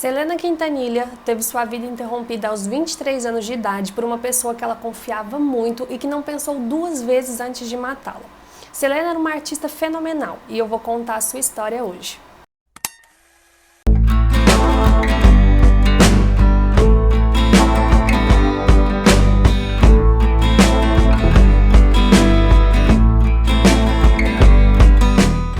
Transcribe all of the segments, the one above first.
Selena Quintanilha teve sua vida interrompida aos 23 anos de idade por uma pessoa que ela confiava muito e que não pensou duas vezes antes de matá-la. Selena era uma artista fenomenal e eu vou contar a sua história hoje.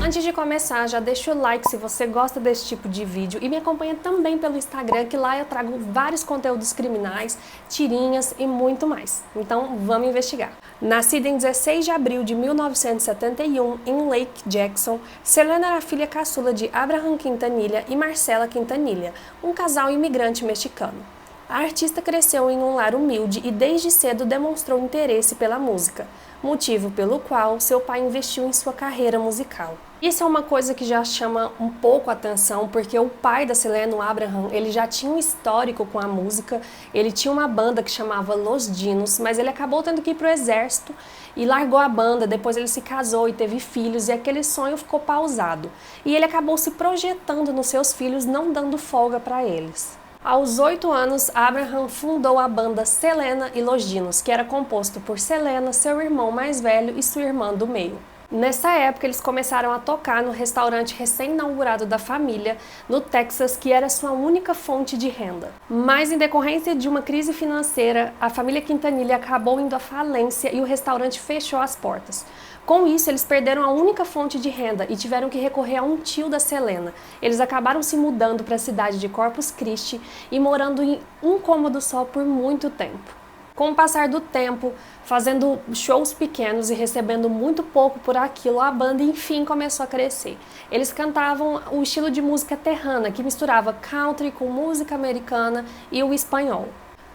Antes de começar, já deixa o like se você gosta desse tipo de vídeo e me acompanha também pelo Instagram, que lá eu trago vários conteúdos criminais, tirinhas e muito mais. Então vamos investigar. Nascida em 16 de abril de 1971 em Lake Jackson, Selena era filha caçula de Abraham Quintanilha e Marcela Quintanilha, um casal imigrante mexicano. A artista cresceu em um lar humilde e desde cedo demonstrou interesse pela música, motivo pelo qual seu pai investiu em sua carreira musical. Isso é uma coisa que já chama um pouco a atenção, porque o pai da Selena, o Abraham, ele já tinha um histórico com a música, ele tinha uma banda que chamava Los Dinos, mas ele acabou tendo que ir para o exército e largou a banda, depois ele se casou e teve filhos e aquele sonho ficou pausado. E ele acabou se projetando nos seus filhos, não dando folga para eles. Aos 8 anos, Abraham fundou a banda Selena e Los Dinos, que era composto por Selena, seu irmão mais velho e sua irmã do meio. Nessa época, eles começaram a tocar no restaurante recém-inaugurado da família, no Texas, que era sua única fonte de renda. Mas, em decorrência de uma crise financeira, a família Quintanilha acabou indo à falência e o restaurante fechou as portas. Com isso, eles perderam a única fonte de renda e tiveram que recorrer a um tio da Selena. Eles acabaram se mudando para a cidade de Corpus Christi e morando em um cômodo só por muito tempo. Com o passar do tempo, fazendo shows pequenos e recebendo muito pouco por aquilo, a banda enfim começou a crescer. Eles cantavam o estilo de música terrana, que misturava country com música americana e o espanhol.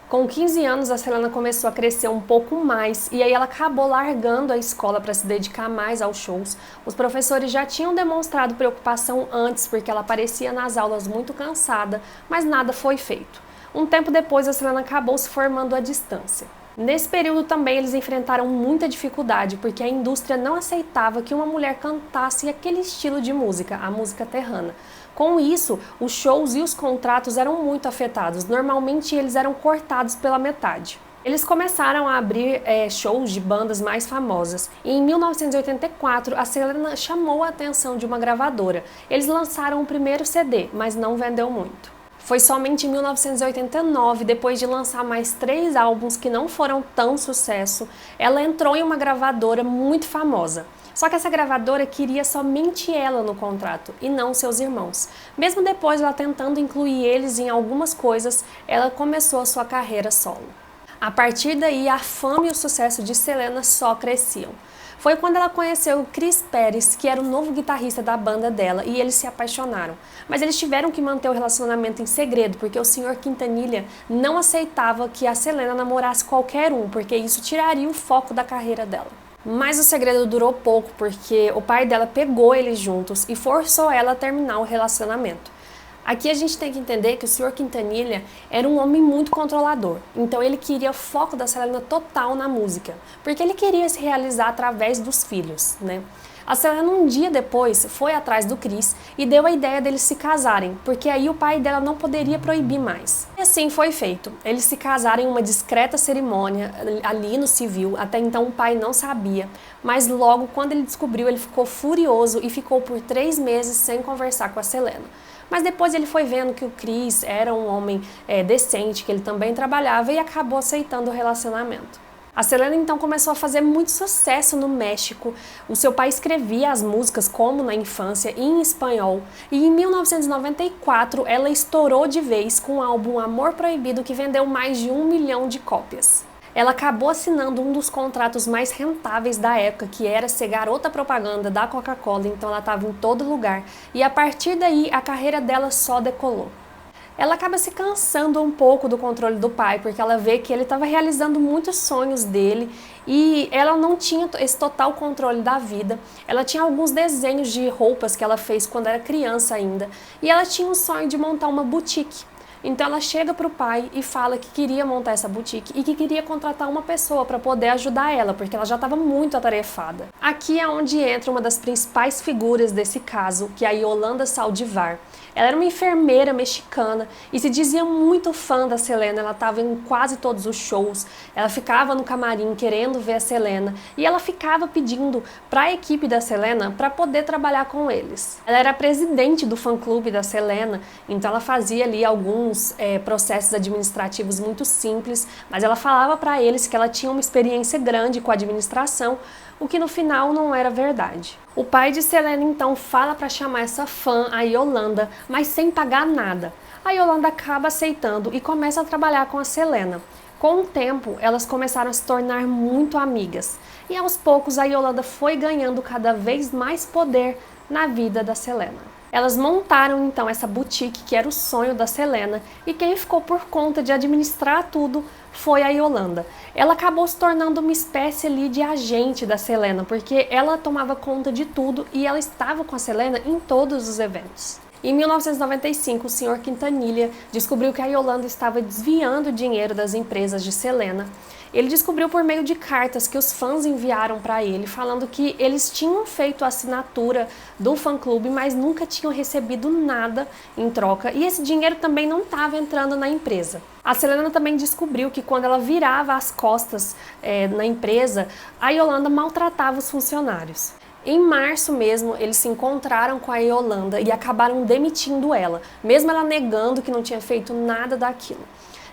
Com 15 anos, a Selena começou a crescer um pouco mais e aí ela acabou largando a escola para se dedicar mais aos shows. Os professores já tinham demonstrado preocupação antes porque ela aparecia nas aulas muito cansada, mas nada foi feito. Um tempo depois, a Selena acabou se formando à distância. Nesse período também eles enfrentaram muita dificuldade, porque a indústria não aceitava que uma mulher cantasse aquele estilo de música, a música terrana. Com isso, os shows e os contratos eram muito afetados, normalmente eles eram cortados pela metade. Eles começaram a abrir shows de bandas mais famosas e em 1984 a Selena chamou a atenção de uma gravadora. Eles lançaram o primeiro CD, mas não vendeu muito. Foi somente em 1989, depois de lançar mais 3 álbuns que não foram tão sucesso, ela entrou em uma gravadora muito famosa. Só que essa gravadora queria somente ela no contrato e não seus irmãos. Mesmo depois ela tentando incluir eles em algumas coisas, ela começou a sua carreira solo. A partir daí, a fama e o sucesso de Selena só cresciam. Foi quando ela conheceu o Chris Perez, que era o novo guitarrista da banda dela, e eles se apaixonaram. Mas eles tiveram que manter o relacionamento em segredo, porque o Sr. Quintanilha não aceitava que a Selena namorasse qualquer um, porque isso tiraria o foco da carreira dela. Mas o segredo durou pouco, porque o pai dela pegou eles juntos e forçou ela a terminar o relacionamento. Aqui a gente tem que entender que o Sr. Quintanilha era um homem muito controlador, então ele queria o foco da Selena total na música, porque ele queria se realizar através dos filhos, né? A Selena um dia depois foi atrás do Chris e deu a ideia deles se casarem, porque aí o pai dela não poderia proibir mais. E assim foi feito. Eles se casaram em uma discreta cerimônia ali no civil, até então o pai não sabia, mas logo quando ele descobriu ele ficou furioso e ficou por 3 meses sem conversar com a Selena. Mas depois ele foi vendo que o Chris era um homem decente, que ele também trabalhava e acabou aceitando o relacionamento. A Selena então começou a fazer muito sucesso no México. O seu pai escrevia as músicas como na infância em espanhol e em 1994 ela estourou de vez com o álbum Amor Proibido, que vendeu mais de 1 milhão de cópias. Ela acabou assinando um dos contratos mais rentáveis da época, que era ser garota propaganda da Coca-Cola, então ela estava em todo lugar. E a partir daí, a carreira dela só decolou. Ela acaba se cansando um pouco do controle do pai, porque ela vê que ele estava realizando muitos sonhos dele e ela não tinha esse total controle da vida. Ela tinha alguns desenhos de roupas que ela fez quando era criança ainda, e ela tinha o sonho de montar uma boutique. Então ela chega para o pai e fala que queria montar essa boutique e que queria contratar uma pessoa para poder ajudar ela, porque ela já estava muito atarefada. Aqui é onde entra uma das principais figuras desse caso, que é a Yolanda Saldivar. Ela era uma enfermeira mexicana e se dizia muito fã da Selena, ela estava em quase todos os shows, ela ficava no camarim querendo ver a Selena e ela ficava pedindo para a equipe da Selena para poder trabalhar com eles. Ela era presidente do fã-clube da Selena, então ela fazia ali alguns processos administrativos muito simples, mas ela falava para eles que ela tinha uma experiência grande com a administração, o que no final não era verdade. O pai de Selena então fala para chamar essa fã, a Yolanda, mas sem pagar nada. A Yolanda acaba aceitando e começa a trabalhar com a Selena. Com o tempo, elas começaram a se tornar muito amigas. E aos poucos a Yolanda foi ganhando cada vez mais poder na vida da Selena. Elas montaram então essa boutique que era o sonho da Selena e quem ficou por conta de administrar tudo foi a Yolanda. Ela acabou se tornando uma espécie ali de agente da Selena, porque ela tomava conta de tudo e ela estava com a Selena em todos os eventos. Em 1995, o Sr. Quintanilha descobriu que a Yolanda estava desviando dinheiro das empresas de Selena. Ele descobriu por meio de cartas que os fãs enviaram para ele, falando que eles tinham feito a assinatura do fã-clube, mas nunca tinham recebido nada em troca, e esse dinheiro também não estava entrando na empresa. A Selena também descobriu que quando ela virava as costas na empresa, a Yolanda maltratava os funcionários. Em março mesmo, eles se encontraram com a Yolanda e acabaram demitindo ela, mesmo ela negando que não tinha feito nada daquilo.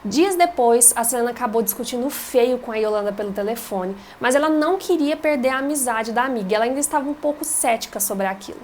Dias depois, a Selena acabou discutindo feio com a Yolanda pelo telefone, mas ela não queria perder a amizade da amiga, ela ainda estava um pouco cética sobre aquilo.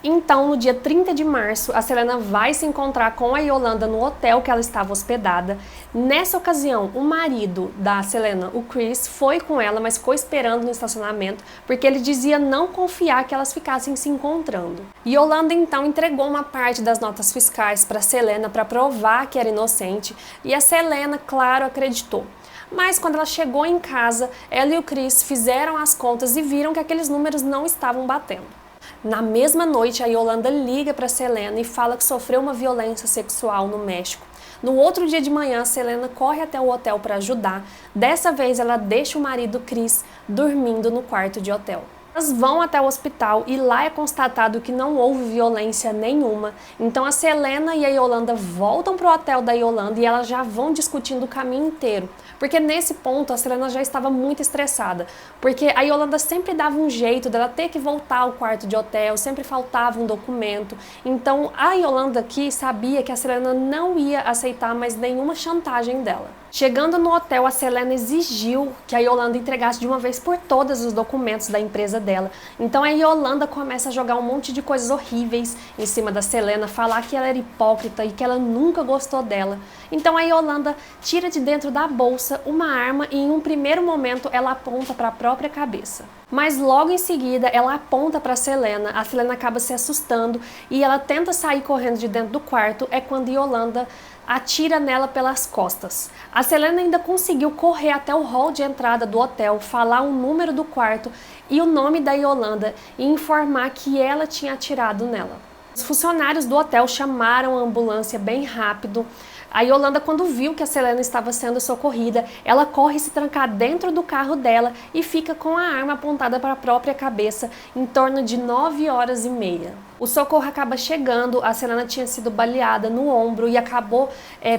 Então, no dia 30 de março, a Selena vai se encontrar com a Yolanda no hotel que ela estava hospedada. Nessa ocasião, o marido da Selena, o Chris, foi com ela, mas ficou esperando no estacionamento, porque ele dizia não confiar que elas ficassem se encontrando. Yolanda, então, entregou uma parte das notas fiscais para Selena para provar que era inocente, e a Selena, claro, acreditou. Mas quando ela chegou em casa, ela e o Chris fizeram as contas e viram que aqueles números não estavam batendo. Na mesma noite, a Yolanda liga para Selena e fala que sofreu uma violência sexual no México. No outro dia de manhã, Selena corre até o hotel para ajudar. Dessa vez, ela deixa o marido Chris dormindo no quarto de hotel. Elas vão até o hospital e lá é constatado que não houve violência nenhuma. Então a Selena e a Yolanda voltam para o hotel da Yolanda e elas já vão discutindo o caminho inteiro. Porque nesse ponto a Selena já estava muito estressada. Porque a Yolanda sempre dava um jeito dela ter que voltar ao quarto de hotel, sempre faltava um documento. Então a Yolanda aqui sabia que a Selena não ia aceitar mais nenhuma chantagem dela. Chegando no hotel, a Selena exigiu que a Yolanda entregasse de uma vez por todas os documentos da empresa dela. Então a Yolanda começa a jogar um monte de coisas horríveis em cima da Selena, falar que ela era hipócrita e que ela nunca gostou dela. Então a Yolanda tira de dentro da bolsa uma arma e em um primeiro momento ela aponta para a própria cabeça. Mas logo em seguida ela aponta para a Selena acaba se assustando e ela tenta sair correndo de dentro do quarto, é quando Yolanda atira nela pelas costas. A Selena ainda conseguiu correr até o hall de entrada do hotel, falar o número do quarto e o nome da Yolanda e informar que ela tinha atirado nela. Os funcionários do hotel chamaram a ambulância bem rápido. A Yolanda, quando viu que a Selena estava sendo socorrida, ela corre se trancar dentro do carro dela e fica com a arma apontada para a própria cabeça em torno de 9h30. O socorro acaba chegando, a Selena tinha sido baleada no ombro e acabou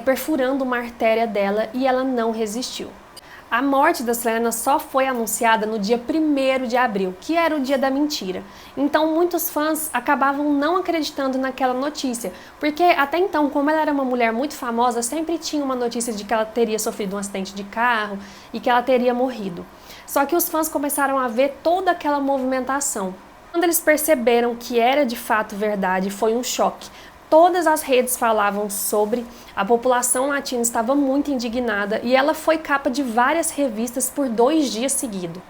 perfurando uma artéria dela e ela não resistiu. A morte da Selena só foi anunciada no dia 1º de abril, que era o dia da mentira. Então muitos fãs acabavam não acreditando naquela notícia, porque até então, como ela era uma mulher muito famosa, sempre tinha uma notícia de que ela teria sofrido um acidente de carro e que ela teria morrido. Só que os fãs começaram a ver toda aquela movimentação. Quando eles perceberam que era de fato verdade, foi um choque. Todas as redes falavam sobre, a população latina estava muito indignada e ela foi capa de várias revistas por 2 dias seguidos.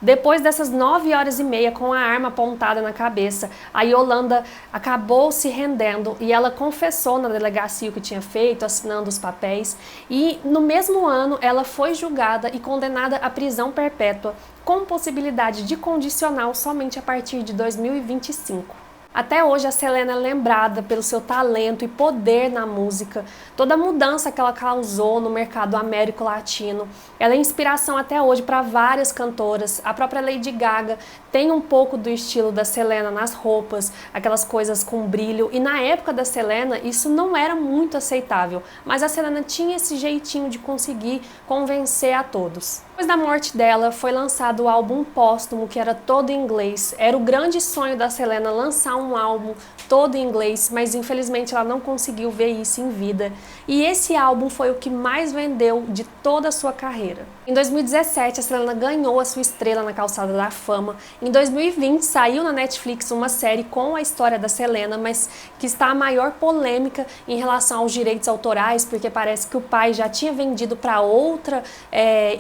Depois dessas 9h30 com a arma apontada na cabeça, a Yolanda acabou se rendendo e ela confessou na delegacia o que tinha feito, assinando os papéis. E no mesmo ano ela foi julgada e condenada à prisão perpétua, com possibilidade de condicional somente a partir de 2025. Até hoje a Selena é lembrada pelo seu talento e poder na música, toda a mudança que ela causou no mercado américo-latino. Ela é inspiração até hoje para várias cantoras. A própria Lady Gaga tem um pouco do estilo da Selena nas roupas, aquelas coisas com brilho, e na época da Selena isso não era muito aceitável, mas a Selena tinha esse jeitinho de conseguir convencer a todos. Depois da morte dela, foi lançado o álbum póstumo, que era todo em inglês. Era o grande sonho da Selena lançar um álbum todo em inglês, mas infelizmente ela não conseguiu ver isso em vida. E esse álbum foi o que mais vendeu de toda a sua carreira. Em 2017, a Selena ganhou a sua estrela na Calçada da Fama. Em 2020, saiu na Netflix uma série com a história da Selena, mas que está a maior polêmica em relação aos direitos autorais, porque parece que o pai já tinha vendido para outra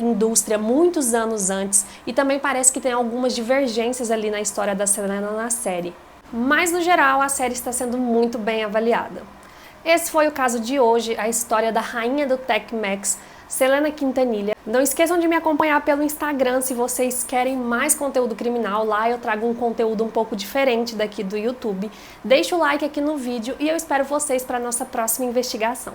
indústria muitos anos antes, e também parece que tem algumas divergências ali na história da Selena na série. Mas no geral a série está sendo muito bem avaliada. Esse foi o caso de hoje, a história da rainha do Tex-Mex, Selena Quintanilha. Não esqueçam de me acompanhar pelo Instagram se vocês querem mais conteúdo criminal. Lá eu trago um conteúdo um pouco diferente daqui do YouTube. Deixa o like aqui no vídeo e eu espero vocês para a nossa próxima investigação.